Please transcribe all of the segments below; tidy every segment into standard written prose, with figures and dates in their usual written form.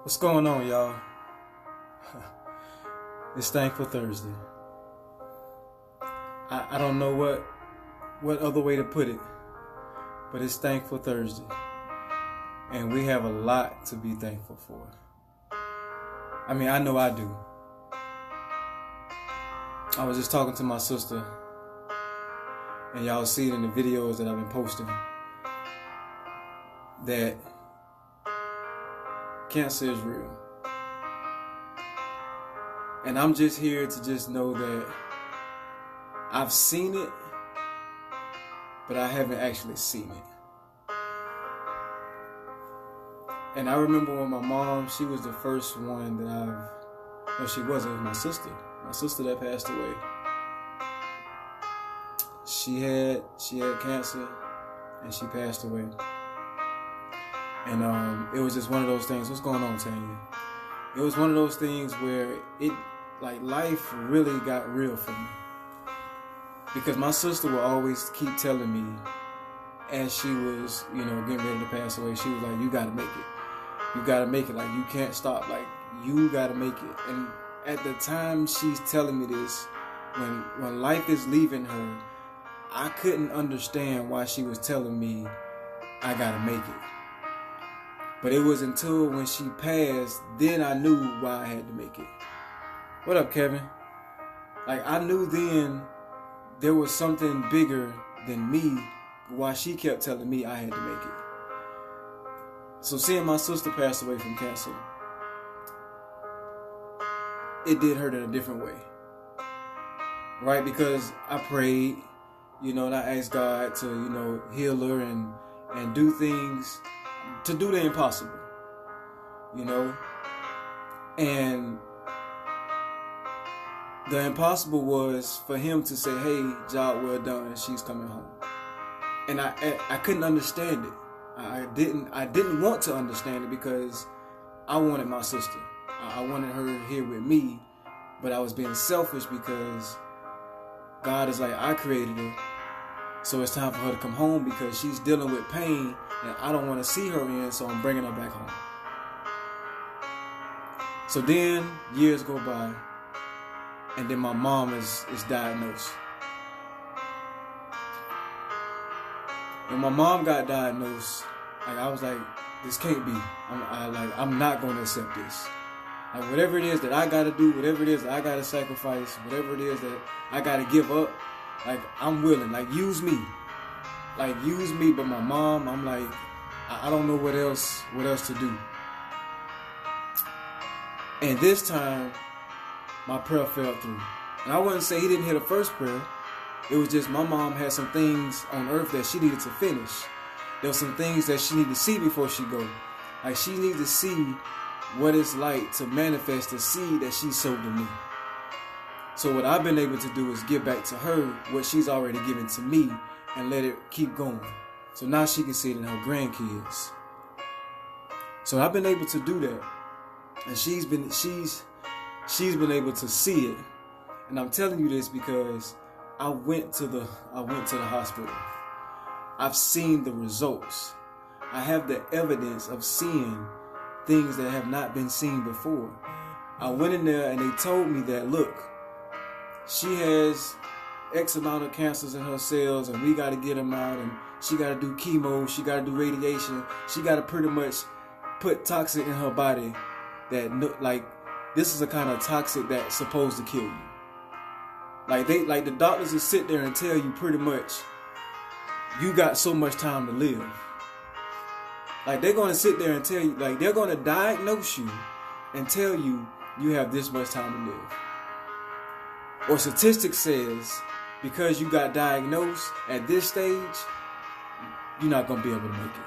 What's going on, y'all? It's Thankful Thursday. I don't know what other way to put it, but it's Thankful Thursday. And we have a lot to be thankful for. I mean, I know I do. I was just talking to my sister, and y'all see it in the videos that I've been posting, that cancer is real. And I'm just here to just know that I've seen it, but I haven't actually seen it. And I remember when my mom, she was the first one that no, she wasn't, it was my sister that passed away. She had cancer, and she passed away. And it was just one of those things. What's going on, Tanya? It was one of those things where life really got real for me. Because my sister would always keep telling me, as she was, getting ready to pass away, she was like, you gotta make it. You gotta make it. Like, you can't stop. Like, you gotta make it. And at the time she's telling me this, when life is leaving her, I couldn't understand why she was telling me I gotta make it. But it was until when she passed, then I knew why I had to make it. What up, Kevin? Like, I knew then there was something bigger than me, why she kept telling me I had to make it. So seeing my sister pass away from cancer, it did hurt in a different way. Right? Because I prayed, and I asked God to, heal her and do things, to do the impossible. And the impossible was for him to say, hey, job well done, she's coming home. And I couldn't understand it. I didn't want to understand it because I wanted my sister. I wanted her here with me, but I was being selfish because God is like, I created her, so it's time for her to come home because she's dealing with pain and I don't want to see her in, so I'm bringing her back home. So then years go by, and then my mom is diagnosed. When my mom got diagnosed, I was like, this can't be. I'm not going to accept this. Like, whatever it is that I got to do, whatever it is that I got to sacrifice, whatever it is that I got to give up, I'm willing. Use me. Use me. But my mom, I'm like, I don't know what else to do. And this time, my prayer fell through. And I wouldn't say he didn't hear the first prayer. It was just my mom had some things on earth that she needed to finish. There were some things that she needed to see before she go. She needed to see what it's like to manifest the seed that she sowed to me. So what I've been able to do is give back to her what she's already given to me and let it keep going. So now she can see it in her grandkids. So I've been able to do that. And she's been able to see it. And I'm telling you this because I went to the hospital. I've seen the results. I have the evidence of seeing things that have not been seen before. I went in there and they told me that, look, she has X amount of cancers in her cells and we got to get them out, and she got to do chemo, she got to do radiation, she got to pretty much put toxic in her body that, this is a kind of toxic that's supposed to kill you. The doctors will sit there and tell you pretty much, you got so much time to live. They're going to sit there and tell you, they're going to diagnose you and tell you you have this much time to live. Or statistics says, because you got diagnosed at this stage, you're not going to be able to make it.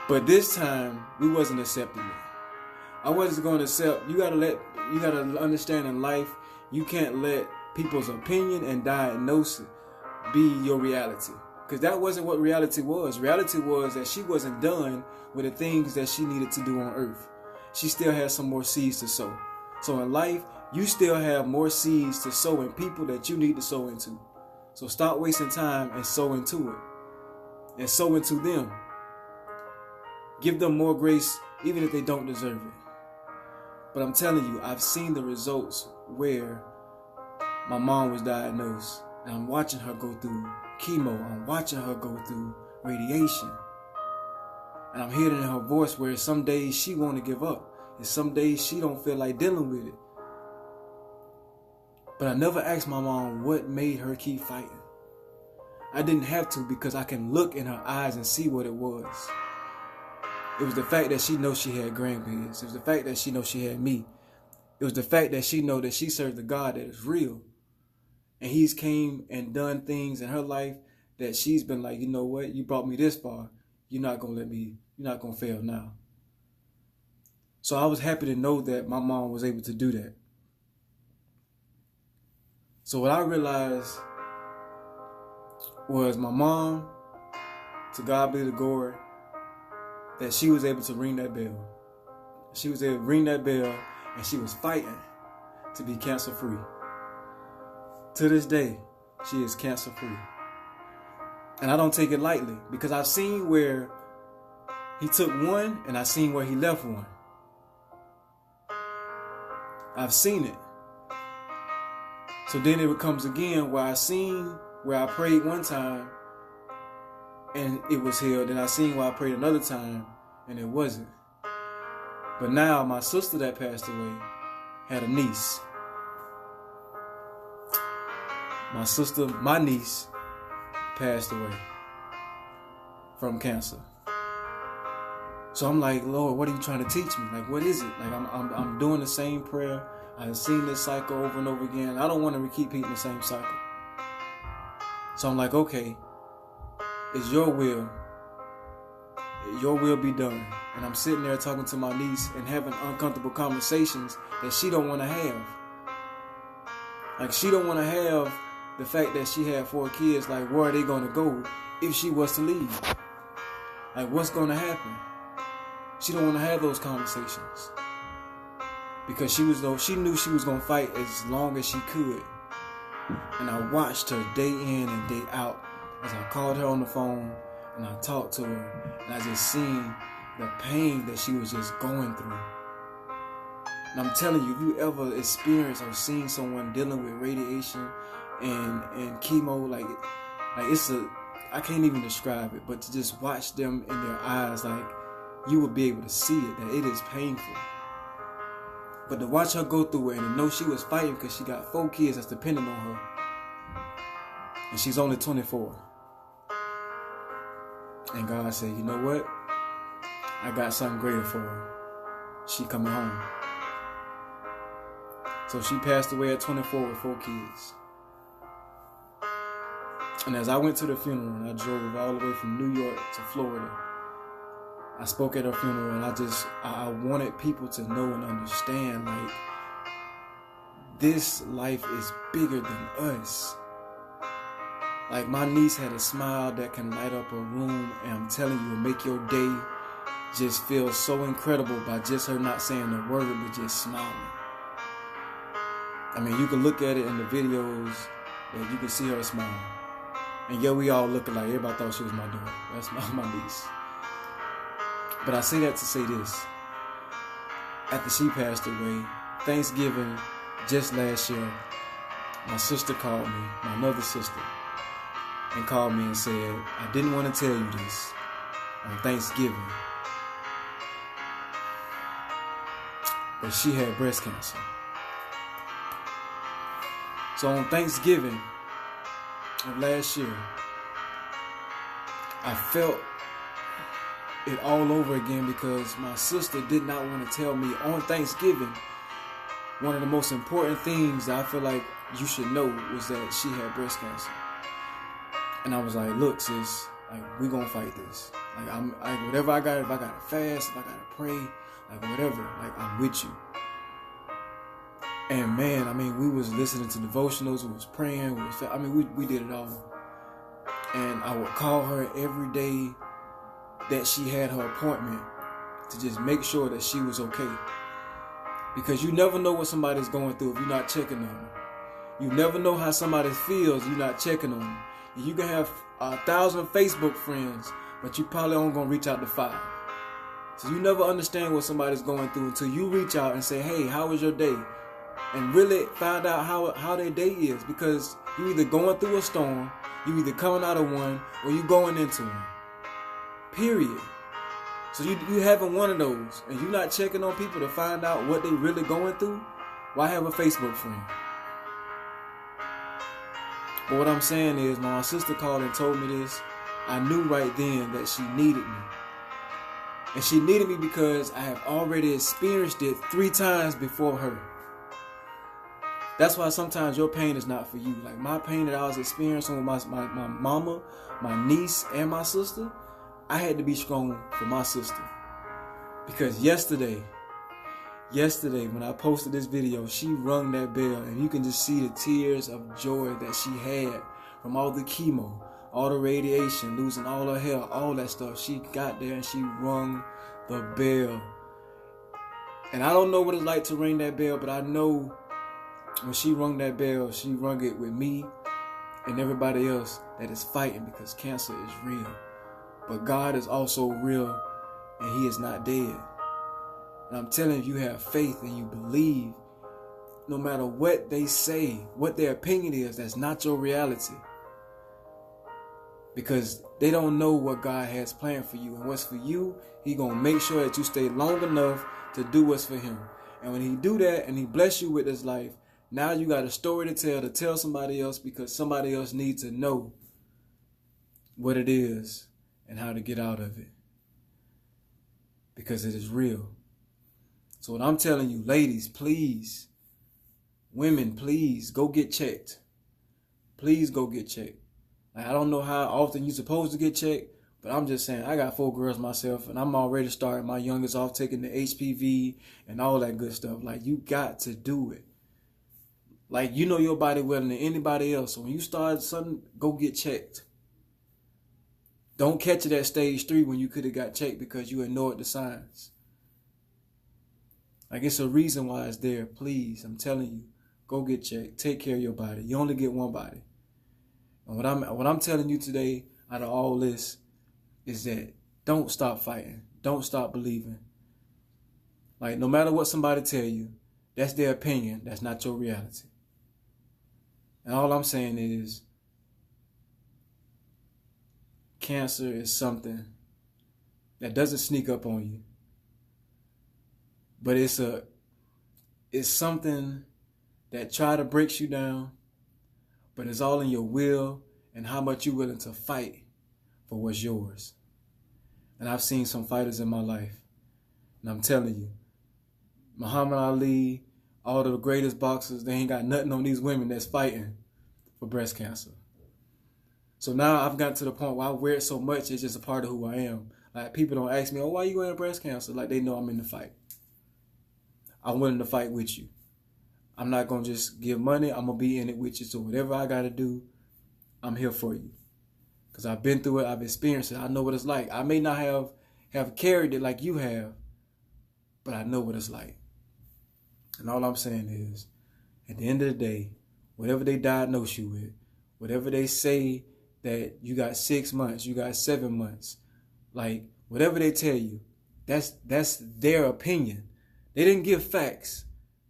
But this time, we wasn't accepting it. I wasn't going to accept. You gotta understand in life, you can't let people's opinion and diagnosis be your reality. Because that wasn't what reality was. Reality was that she wasn't done with the things that she needed to do on earth. She still had some more seeds to sow. So in life, you still have more seeds to sow in people that you need to sow into. So stop wasting time and sow into it. And sow into them. Give them more grace even if they don't deserve it. But I'm telling you, I've seen the results where my mom was diagnosed, and I'm watching her go through chemo. I'm watching her go through radiation. And I'm hearing in her voice where some days she want to give up, and some days she don't feel like dealing with it. But I never asked my mom what made her keep fighting. I didn't have to, because I can look in her eyes and see what it was. It was the fact that she knows she had grandkids. It was the fact that she knows she had me. It was the fact that she knows that she serves a God that is real. And he's came and done things in her life that she's been like, you know what? You brought me this far. You're not going to fail now. So I was happy to know that my mom was able to do that. So what I realized was my mom, to God be the glory, that she was able to ring that bell. She was able to ring that bell, and she was fighting to be cancer free. To this day, she is cancer free. And I don't take it lightly, because I've seen where he took one and I've seen where he left one. I've seen it. So then it comes again where I seen where I prayed one time and it was healed. Then I seen where I prayed another time and it wasn't. But now my sister that passed away had a niece. My niece passed away from cancer. So I'm like, Lord, what are you trying to teach me? Like, what is it? Like, I'm doing the same prayer. I've seen this cycle over and over again. I don't want to keep repeating the same cycle. So I'm like, okay, it's your will. Your will be done. And I'm sitting there talking to my niece and having uncomfortable conversations that she don't want to have. Like, she don't want to have the fact that she had 4 kids. Like, where are they going to go if she was to leave? Like, what's going to happen? She don't want to have those conversations. Because she knew she was going to fight as long as she could. And I watched her day in and day out as I called her on the phone and I talked to her. And I just seen the pain that she was just going through. And I'm telling you, if you ever experienced or seen someone dealing with radiation and chemo, like I can't even describe it, but to just watch them in their eyes, like, you would be able to see it, that it is painful. But to watch her go through it and to know she was fighting because she got 4 kids that's dependent on her. And she's only 24. And God said, you know what? I got something greater for her. She coming home. So she passed away at 24 with 4 kids. And as I went to the funeral, and I drove all the way from New York to Florida, I spoke at her funeral, and I wanted people to know and understand, like, this life is bigger than us. Like, my niece had a smile that can light up a room, and I'm telling you, make your day just feel so incredible by just her not saying a word, but just smiling. I mean, you can look at it in the videos, and you can see her smile. And yeah, we all looking like everybody thought she was my daughter. That's my niece. But I say that to say this. After she passed away, Thanksgiving, just last year, my sister called me, my another sister, and called me and said, I didn't want to tell you this on Thanksgiving, but she had breast cancer. So on Thanksgiving of last year, I felt it all over again because my sister did not want to tell me on Thanksgiving. One of the most important things that I feel like you should know was that she had breast cancer. And I was like, look, sis, like, we gonna fight this. Like, whatever I got, if I gotta fast, if I gotta pray, like, whatever, like, I'm with you. And man, I mean, we was listening to devotionals, we was praying, we did it all. And I would call her every day that she had her appointment to just make sure that she was okay. Because you never know what somebody's going through if you're not checking on them. You never know how somebody feels if you're not checking on them. You can have 1,000 Facebook friends, but you probably only gonna reach out to 5. So you never understand what somebody's going through until you reach out and say, hey, how was your day? And really find out how their day is, because you either going through a storm, you either coming out of one, or you going into one. Period. So you having one of those, and you not checking on people to find out what they really going through. Why have a Facebook friend? But what I'm saying is, when my sister called and told me this, I knew right then that she needed me. And she needed me because I have already experienced it 3 times before her. That's why sometimes your pain is not for you. Like my pain that I was experiencing with my mama, my niece, and my sister, I had to be strong for my sister. Because yesterday when I posted this video, she rung that bell, and you can just see the tears of joy that she had from all the chemo, all the radiation, losing all her hair, all that stuff. She got there and she rung the bell. And I don't know what it's like to ring that bell, but I know when she rung that bell, she rung it with me and everybody else that is fighting, because cancer is real. But God is also real, and He is not dead. And I'm telling you, you have faith and you believe, no matter what they say, what their opinion is, that's not your reality. Because they don't know what God has planned for you. And what's for you, He gonna make sure that you stay long enough to do what's for Him. And when He do that and He bless you with this life, now you got a story to tell somebody else, because somebody else needs to know what it is and how to get out of it. Because it is real. So what I'm telling you, ladies, please, women, please go get checked. Please go get checked. Like, I don't know how often you're supposed to get checked, but I'm just saying, I got 4 girls myself, and I'm already starting my youngest off taking the HPV and all that good stuff. Like, you got to do it. Like, you know your body better than anybody else. So when you start something, go get checked. Don't catch it at stage 3 when you could have got checked because you ignored the signs. Like, it's a reason why it's there. Please, I'm telling you, go get checked. Take care of your body. You only get one body. And what I'm telling you today out of all this is that don't stop fighting. Don't stop believing. Like, no matter what somebody tell you, that's their opinion. That's not your reality. And all I'm saying is, cancer is something that doesn't sneak up on you. But it's something that try to break you down, but it's all in your will and how much you're willing to fight for what's yours. And I've seen some fighters in my life, and I'm telling you, Muhammad Ali, all of the greatest boxers, they ain't got nothing on these women that's fighting for breast cancer. So now I've gotten to the point where I wear it so much, it's just a part of who I am. Like, people don't ask me, oh, why you wearing breast cancer? Like, they know I'm in the fight. I'm willing to fight with you. I'm not going to just give money. I'm going to be in it with you. So whatever I got to do, I'm here for you. Because I've been through it. I've experienced it. I know what it's like. I may not have carried it like you have, but I know what it's like. And all I'm saying is, at the end of the day, whatever they diagnose you with, whatever they say that you got 6 months, you got 7 months, like whatever they tell you, that's their opinion. They didn't give facts.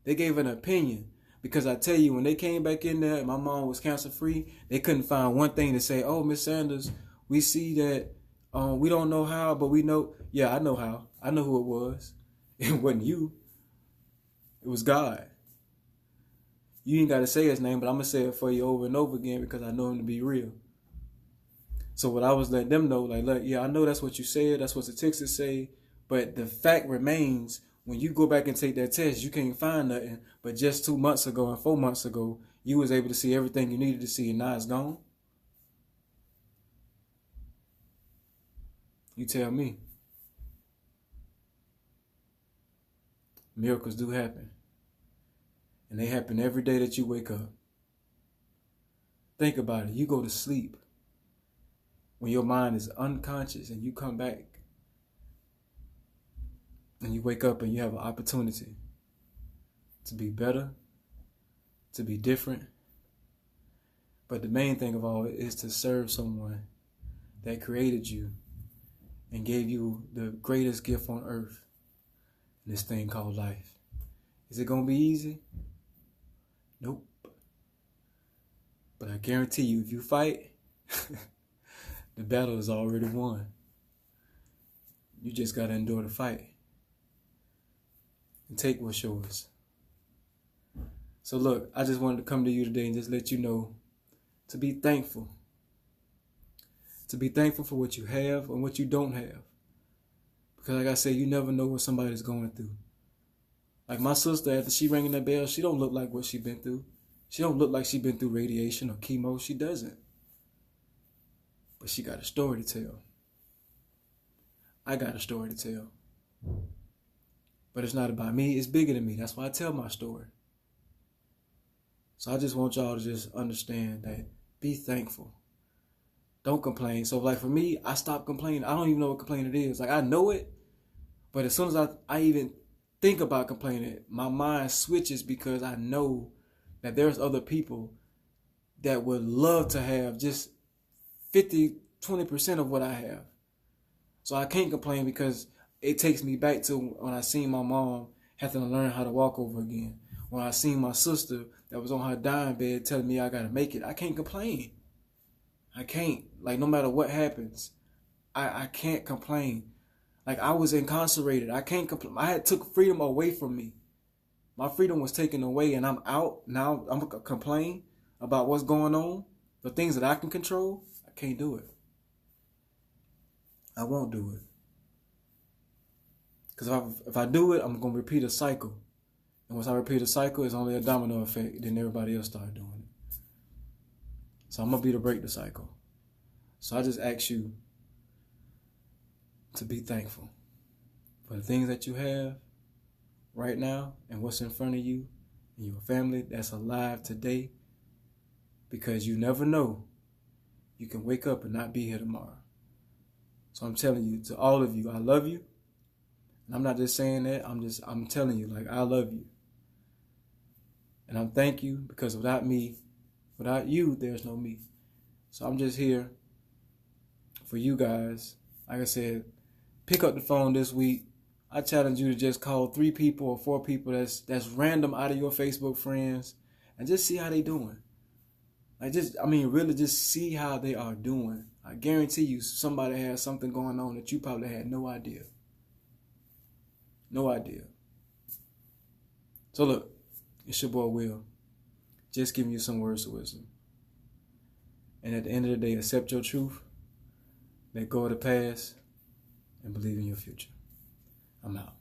They gave an opinion. Because I tell you, when they came back in there and my mom was cancer free, they couldn't find one thing to say, oh, Miss Sanders, we see that we don't know how, but we know. Yeah, I know how. I know who it was. It wasn't you. It was God. You ain't got to say his name, but I'm going to say it for you over and over again because I know him to be real. So what I was letting them know, like, look, yeah, I know that's what you said. That's what the Texas say. But the fact remains, when you go back and take that test, you can't find nothing. But just 2 months ago and 4 months ago, you was able to see everything you needed to see, and now it's gone. You tell me. Miracles do happen. And they happen every day that you wake up. Think about it. You go to sleep when your mind is unconscious, and you come back and you wake up and you have an opportunity to be better, to be different. But the main thing of all is to serve someone that created you and gave you the greatest gift on earth, this thing called life. Is it going to be easy? Nope. But I guarantee you, if you fight, the battle is already won. You just got to endure the fight and take what's yours. So look, I just wanted to come to you today and just let you know to be thankful. To be thankful for what you have and what you don't have. Because like I said, you never know what somebody's going through. Like my sister, after she rang that bell, she don't look like what she been through. She don't look like she been through radiation or chemo. She doesn't. But she got a story to tell. I got a story to tell. But it's not about me. It's bigger than me. That's why I tell my story. So I just want y'all to just understand that be thankful. Don't complain. So like for me, I stopped complaining. I don't even know what complaining is. Like I know it, but as soon as I even think about complaining, my mind switches because I know that there's other people that would love to have just 20% of what I have. So I can't complain because it takes me back to when I seen my mom have to learn how to walk over again. When I seen my sister that was on her dying bed telling me I gotta make it, I can't complain. I can't. Like no matter what happens, I can't complain. Like I was incarcerated. I can't complain. I had took freedom away from me. My freedom was taken away and I'm out. Now I'm gonna complain about what's going on. The things that I can control, I can't do it. I won't do it. Because if I do it, I'm going to repeat a cycle. And once I repeat a cycle, it's only a domino effect. Then everybody else start doing it. So I'm going to be to break the cycle. So I just ask you to be thankful for the things that you have right now and what's in front of you and your family that's alive today. Because you never know. You can wake up and not be here tomorrow. So I'm telling you, to all of you, I love you. And I'm not just saying that, I'm telling you, like, I love you. And I'm thank you because without you, there's no me. So I'm just here for you guys. Like I said, pick up the phone this week. I challenge you to just call 3 people or 4 people that's random out of your Facebook friends and just see how they doing. Really just see how they are doing. I guarantee you somebody has something going on that you probably had no idea. No idea. So look, it's your boy Will. Just giving you some words of wisdom. And at the end of the day, accept your truth, let go of the past, and believe in your future. I'm out.